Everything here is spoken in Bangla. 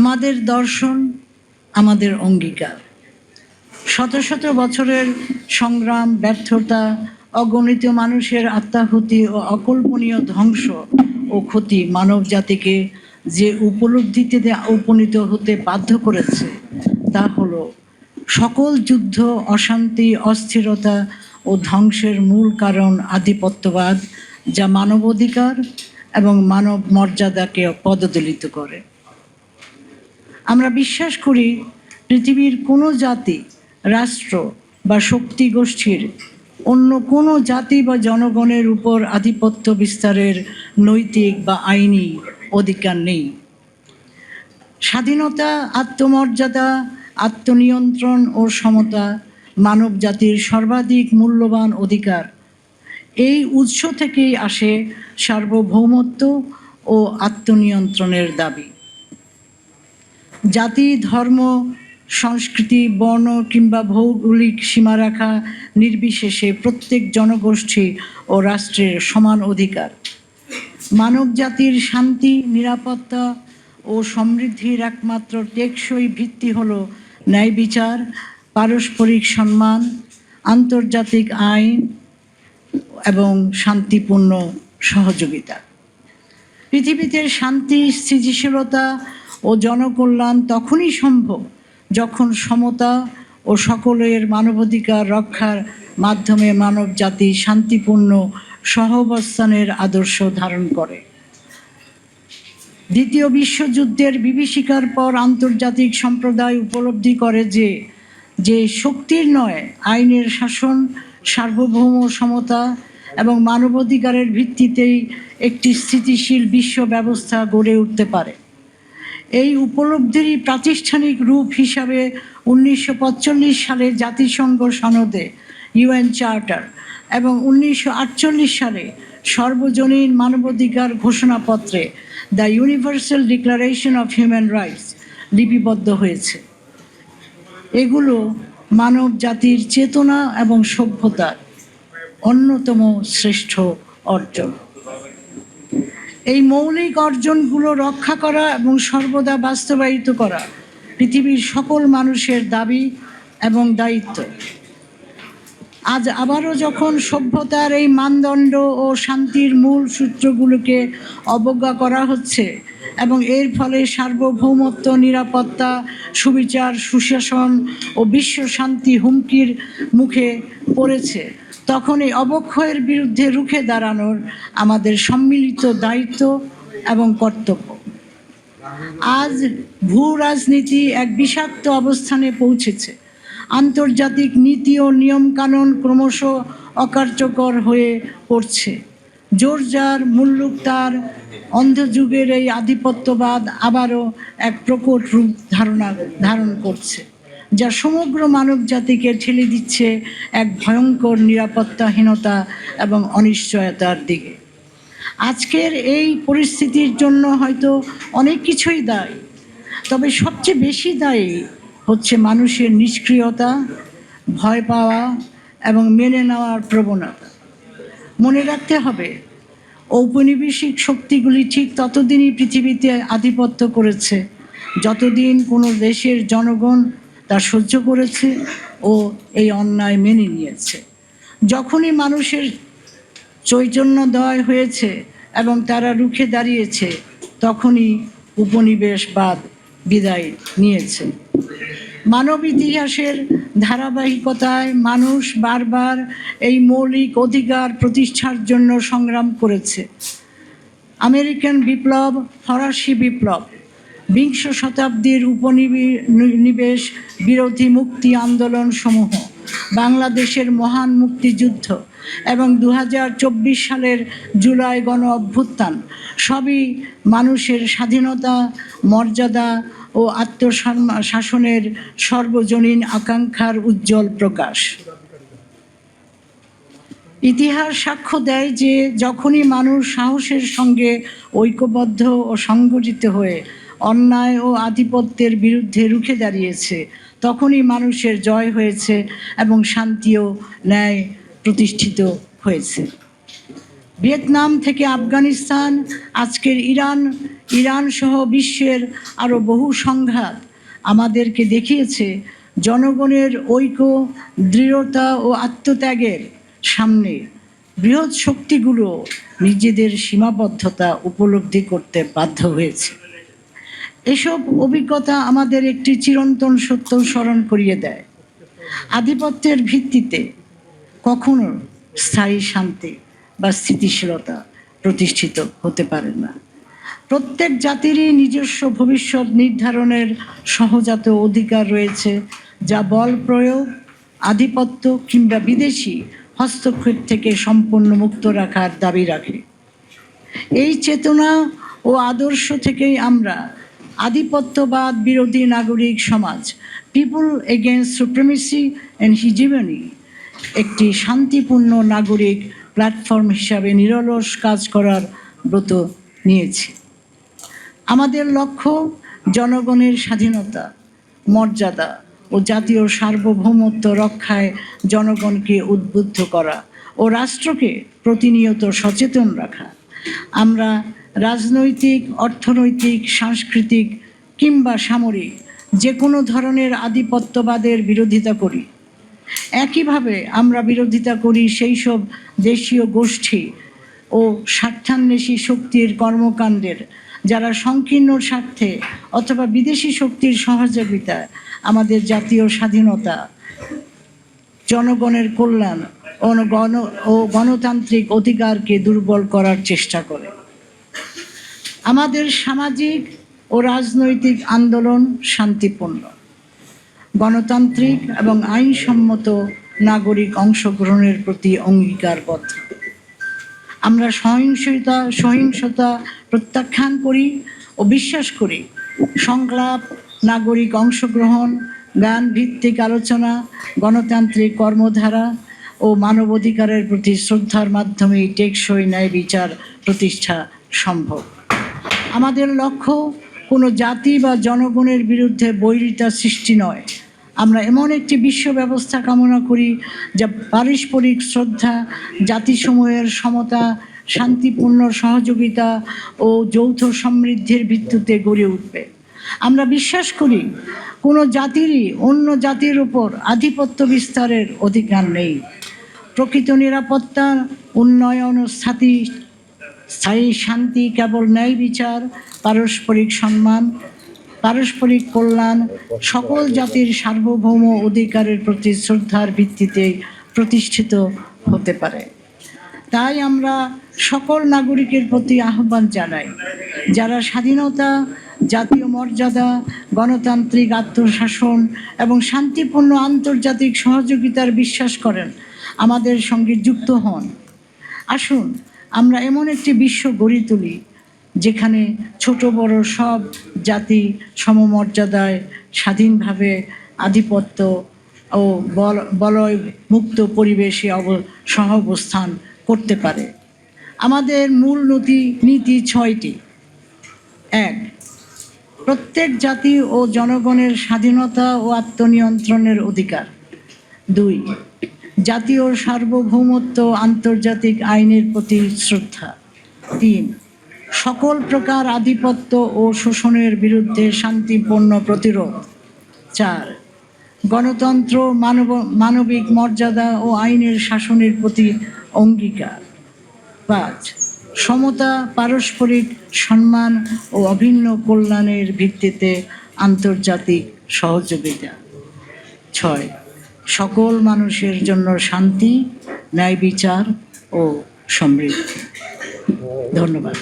আমাদের দর্শন, আমাদের অঙ্গীকার। শত শত বছরের সংগ্রাম, ব্যর্থতা, অগণিত মানুষের আত্মাহুতি ও অকল্পনীয় ধ্বংস ও ক্ষতি মানব জাতিকে যে উপলব্ধিতে উপনীত হতে বাধ্য করেছে তা হলো সকল যুদ্ধ, অশান্তি, অস্থিরতা ও ধ্বংসের মূল কারণ আধিপত্যবাদ, যা মানবাধিকার এবং মানব মর্যাদাকে পদদলিত করে। আমরা বিশ্বাস করি পৃথিবীর কোনো জাতি, রাষ্ট্র বা শক্তি গোষ্ঠীর অন্য কোনো জাতি বা জনগণের উপর আধিপত্য বিস্তারের নৈতিক বা আইনি অধিকার নেই। স্বাধীনতা, আত্মমর্যাদা, আত্মনিয়ন্ত্রণ ও সমতা মানব জাতির সর্বাধিক মূল্যবান অধিকার। এই উৎস থেকেই আসে সার্বভৌমত্ব ও আত্মনিয়ন্ত্রণের দাবি। জাতি, ধর্ম, সংস্কৃতি, বর্ণ কিংবা ভৌগোলিক সীমারেখা নির্বিশেষে প্রত্যেক জনগোষ্ঠী ও রাষ্ট্রের সমান অধিকার। মানব জাতির শান্তি, নিরাপত্তা ও সমৃদ্ধির একমাত্র টেকসই ভিত্তি হল ন্যায় বিচার, পারস্পরিক সম্মান, আন্তর্জাতিক আইন এবং শান্তিপূর্ণ সহযোগিতা। পৃথিবীতে শান্তি, স্থিতিশীলতা ও জনকল্যাণ তখনই সম্ভব যখন সমতা ও সকলের মানবাধিকার রক্ষার মাধ্যমে মানব জাতি শান্তিপূর্ণ সহাবস্থানের আদর্শ ধারণ করে। দ্বিতীয় বিশ্বযুদ্ধের বিভীষিকার পর আন্তর্জাতিক সম্প্রদায় উপলব্ধি করে যে শক্তির নয়, আইনের শাসন, সার্বভৌম সমতা এবং মানবাধিকারের ভিত্তিতেই একটি স্থিতিশীল বিশ্ব ব্যবস্থা গড়ে উঠতে পারে। এই উপলব্ধিরই প্রাতিষ্ঠানিক রূপ হিসাবে 1945 সালে জাতিসংঘ সনদে UN চার্টার এবং 1948 সালে সর্বজনীন মানবাধিকার ঘোষণাপত্রে the Universal Declaration of Human Rights লিপিবদ্ধ হয়েছে। এগুলো মানব জাতির চেতনা এবং সভ্যতার অন্যতম শ্রেষ্ঠ অর্জন। এই মৌলিক অর্জনগুলো রক্ষা করা এবং সর্বদা বাস্তবায়িত করা পৃথিবীর সকল মানুষের দাবি এবং দায়িত্ব। আজ আবারও যখন সভ্যতার এই মানদণ্ড ও শান্তির মূল সূত্রগুলোকে অবজ্ঞা করা হচ্ছে এবং এর ফলে সার্বভৌমত্ব, নিরাপত্তা, সুবিচার, সুশাসন ও বিশ্ব শান্তি হুমকির মুখে পড়েছে, তখন এই অবক্ষয়ের বিরুদ্ধে রুখে দাঁড়ানোর আমাদের সম্মিলিত দায়িত্ব এবং কর্তব্য। আজ ভূ রাজনীতি এক বিষাক্ত অবস্থানে পৌঁছেছে। আন্তর্জাতিক নীতি ও নিয়মকানুন ক্রমশ অকার্যকর হয়ে পড়ছে। জোরজার, মুল্লুকতার, অন্ধযুগের এই আধিপত্যবাদ আবারও এক প্রকট রূপ ধারণ করছে, যা সমগ্র মানব জাতিকে ঠেলে দিচ্ছে এক ভয়ঙ্কর নিরাপত্তাহীনতা এবং অনিশ্চয়তার দিকে। আজকের এই পরিস্থিতির জন্য হয়তো অনেক কিছুই দায়ী, তবে সবচেয়ে বেশি দায়ী হচ্ছে মানুষের নিষ্ক্রিয়তা, ভয় পাওয়া এবং মেনে নেওয়ার প্রবণতা। মনে রাখতে হবে, ঔপনিবেশিক শক্তিগুলি ঠিক ততদিনই পৃথিবীতে আধিপত্য করেছে যতদিন কোনো দেশের জনগণ তা সহ্য করেছে ও এই অন্যায় মেনে নিয়েছে। যখনই মানুষের চৈতন্যোদয় হয়েছে এবং তারা রুখে দাঁড়িয়েছে, তখনই উপনিবেশবাদ বিদায় নিয়েছে। মানব ইতিহাসের ধারাবাহিকতায় মানুষ বারবার এই মৌলিক অধিকার প্রতিষ্ঠার জন্য সংগ্রাম করেছে। আমেরিকান বিপ্লব, ফরাসি বিপ্লব, বিংশ শতাব্দীর উপনিবেশ বিরোধী মুক্তি আন্দোলন সমূহ, বাংলাদেশের মহান মুক্তিযুদ্ধ এবং 2024 সালের জুলাই গণ অভ্যুত্থান সবই মানুষের স্বাধীনতা, মর্যাদা ও আত্মশাসনের সর্বজনীন আকাঙ্ক্ষার উজ্জ্বল প্রকাশ। ইতিহাস সাক্ষ্য দেয় যে যখনই মানুষ সাহসের সঙ্গে ঐক্যবদ্ধ ও সংগঠিত হয়ে অন্যায় ও আধিপত্যের বিরুদ্ধে রুখে দাঁড়িয়েছে, তখনই মানুষের জয় হয়েছে এবং শান্তি ও ন্যায় প্রতিষ্ঠিত হয়েছে। ভিয়েতনাম থেকে আফগানিস্তান, আজকের ইরান সহ বিশ্বের আরও বহু সংঘাত আমাদেরকে দেখিয়েছে জনগণের ঐক্য, দৃঢ়তা ও আত্মত্যাগের সামনে বৃহৎ শক্তিগুলো নিজেদের সীমাবদ্ধতা উপলব্ধি করতে বাধ্য হয়েছে। এসব অভিজ্ঞতা আমাদের একটি চিরন্তন সত্য স্মরণ করিয়ে দেয়: আধিপত্যের ভিত্তিতে কখনো স্থায়ী শান্তি বা স্থিতিশীলতা প্রতিষ্ঠিত হতে পারে না। প্রত্যেক জাতিরই নিজস্ব ভবিষ্যৎ নির্ধারণের সহজাত অধিকার রয়েছে, যা বল প্রয়োগ, আধিপত্য কিংবা বিদেশি হস্তক্ষেপ থেকে সম্পূর্ণ মুক্ত রাখার দাবি রাখে। এই চেতনা ও আদর্শ থেকেই আমরা আধিপত্যবাদ বিরোধী নাগরিক সমাজ, people against supremacy and hegemony, একটি শান্তিপূর্ণ নাগরিক প্ল্যাটফর্ম হিসাবে নিরলস কাজ করার ব্রত নিয়েছি। আমাদের লক্ষ্য জনগণের স্বাধীনতা, মর্যাদা ও জাতীয় সার্বভৌমত্ব রক্ষায় জনগণকে উদ্বুদ্ধ করা ও রাষ্ট্রকে প্রতিনিয়ত সচেতন রাখা। আমরা রাজনৈতিক, অর্থনৈতিক, সাংস্কৃতিক কিংবা সামরিক যে কোনো ধরনের আধিপত্যবাদের বিরোধিতা করি। একইভাবে আমরা বিরোধিতা করি সেই সব দেশীয় গোষ্ঠী ও স্বার্থান্বেষী শক্তির কর্মকাণ্ডের, যারা সংকীর্ণ স্বার্থে অথবা বিদেশি শক্তির সহযোগিতায় আমাদের জাতীয় স্বাধীনতা, জনগণের কল্যাণ ও গণতান্ত্রিক অধিকারকে দুর্বল করার চেষ্টা করে। আমাদের সামাজিক ও রাজনৈতিক আন্দোলন শান্তিপূর্ণ, গণতান্ত্রিক এবং আইনসম্মত নাগরিক অংশগ্রহণের প্রতি অঙ্গীকারবদ্ধ। আমরা সহিংসতা প্রত্যাখ্যান করি ও বিশ্বাস করি সংলাপ, নাগরিক অংশগ্রহণ, জ্ঞান ভিত্তিক আলোচনা, গণতান্ত্রিক কর্মধারা ও মানবাধিকারের প্রতি শ্রদ্ধার মাধ্যমেই টেকসই ন্যায় বিচার প্রতিষ্ঠা সম্ভব। আমাদের লক্ষ্য কোনো জাতি বা জনগণের বিরুদ্ধে বৈরিতা সৃষ্টি নয়। আমরা এমন একটি বিশ্ব ব্যবস্থা কামনা করি যা পারস্পরিক শ্রদ্ধা, জাতিসমূহের সমতা, শান্তিপূর্ণ সহযোগিতা ও যৌথ সমৃদ্ধির ভিত্তিতে গড়ে উঠবে। আমরা বিশ্বাস করি কোনো জাতিরই অন্য জাতির উপর আধিপত্য বিস্তারের অধিকার নেই। প্রকৃত নিরাপত্তা, উন্নয়ন ও স্থায়ী শান্তি কেবল ন্যায় বিচার, পারস্পরিক সম্মান, পারস্পরিক কল্যাণ, সকল জাতির সার্বভৌম অধিকারের প্রতি শ্রদ্ধার ভিত্তিতে প্রতিষ্ঠিত হতে পারে। তাই আমরা সকল নাগরিকের প্রতি আহ্বান জানাই, যারা স্বাধীনতা, জাতীয় মর্যাদা, গণতান্ত্রিক আত্মশাসন এবং শান্তিপূর্ণ আন্তর্জাতিক সহযোগিতার বিশ্বাস করেন, আমাদের সঙ্গে যুক্ত হন। আসুন আমরা এমন একটি বিশ্ব গড়ে তুলি যেখানে ছোট বড় সব জাতি সমমর্যাদায় স্বাধীনভাবে আধিপত্য ও বলয় মুক্ত পরিবেশে সহাবস্থান করতে পারে। আমাদের মূল নীতি 6টি। 1. প্রত্যেক জাতি ও জনগণের স্বাধীনতা ও আত্মনিয়ন্ত্রণের অধিকার। 2. জাতীয় সার্বভৌমত্ব, আন্তর্জাতিক আইনের প্রতি শ্রদ্ধা। 3. সকল প্রকার আধিপত্য ও শোষণের বিরুদ্ধে শান্তিপূর্ণ প্রতিরোধ। 4. গণতন্ত্র, মানবিক মর্যাদা ও আইনের শাসনের প্রতি অঙ্গীকার। 5. সমতা, পারস্পরিক সম্মান ও অভিন্ন কল্যাণের ভিত্তিতে আন্তর্জাতিক সহযোগিতা। 6. সকল মানুষের জন্য শান্তি, ন্যায় বিচার ও সমৃদ্ধি। ধন্যবাদ।